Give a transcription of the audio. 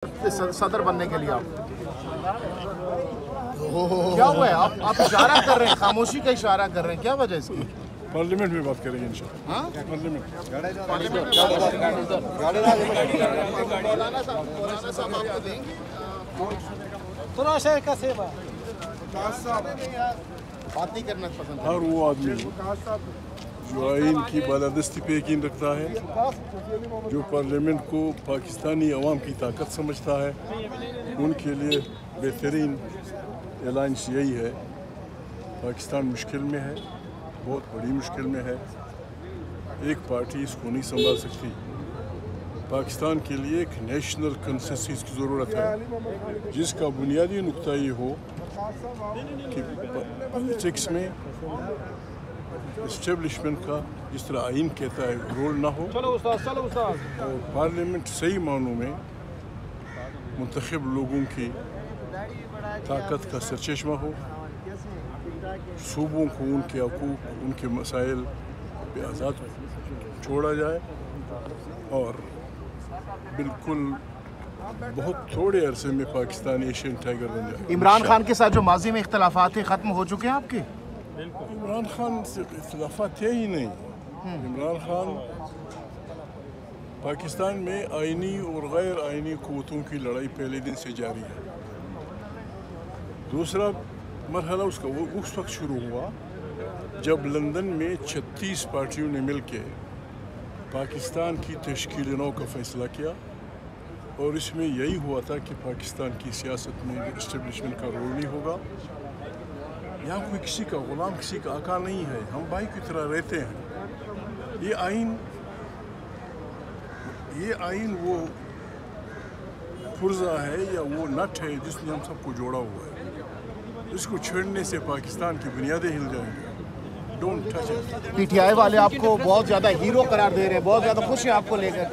صدر بننے کے لیے آپ کیا ہوا ہے؟ آپ اشارہ کر رہے ہیں، خاموشی کا اشارہ کر رہے ہیں، کیا وجہ اس کی؟ پارلیمنٹ میں بات کریں گے انشاءاللہ۔ ہاں پارلیمنٹ مولانا صاحب آپ کو دیں گے بات نہیں کرنا پسند ہر وہ آدمی جو آئین کی بالادستی پہ یقین رکھتا ہے، جو پارلیمنٹ کو پاکستانی عوام کی طاقت سمجھتا ہے، ان کے لیے بہترین الائنس یہی ہے۔ پاکستان مشکل میں ہے، بہت بڑی مشکل میں ہے، ایک پارٹی اس کو نہیں سنبھال سکتی۔ پاکستان کے لیے ایک نیشنل کنسنسس کی ضرورت ہے، جس کا بنیادی نقطہ یہ ہو کہ پالیٹکس میں اسٹیبلشمنٹ کا جس طرح آئین کہتا ہے رول نہ ہو، اور پارلیمنٹ صحیح معنوں میں منتخب لوگوں کی طاقت کا سرچشمہ ہو، صوبوں کو ان کے حقوق، ان کے مسائل پہ آزاد چھوڑا جائے، اور بالکل بہت تھوڑے عرصے میں پاکستان ایشین ٹائیگر بن جائے۔ عمران خان کے ساتھ جو ماضی میں اختلافات تھے ختم ہو چکے ہیں آپ کے؟ عمران خان سے اختلافات تھے ہی نہیں۔ عمران خان پاکستان میں آئینی اور غیر آئینی قوتوں کی لڑائی پہلے دن سے جاری ہے۔ دوسرا مرحلہ اس کا وہ اس وقت شروع ہوا جب لندن میں 36 پارٹیوں نے مل کے پاکستان کی تشکیل نو کا فیصلہ کیا، اور اس میں یہی ہوا تھا کہ پاکستان کی سیاست میں اسٹیبلشمنٹ کا رول نہیں ہوگا۔ یہاں کوئی کسی کا غلام، کسی کا آقا نہیں ہے، ہم بھائی کی طرح رہتے ہیں۔ یہ آئین وہ پرزہ ہے یا وہ نٹ ہے جس نے ہم سب کو جوڑا ہوا ہے، اس کو چھیڑنے سے پاکستان کی بنیادیں ہل جائیں گے۔ Don't touch it. P T I والے آپ کو بہت زیادہ ہیرو قرار دے رہے ہیں، بہت زیادہ خوش ہیں آپ کو لے کر۔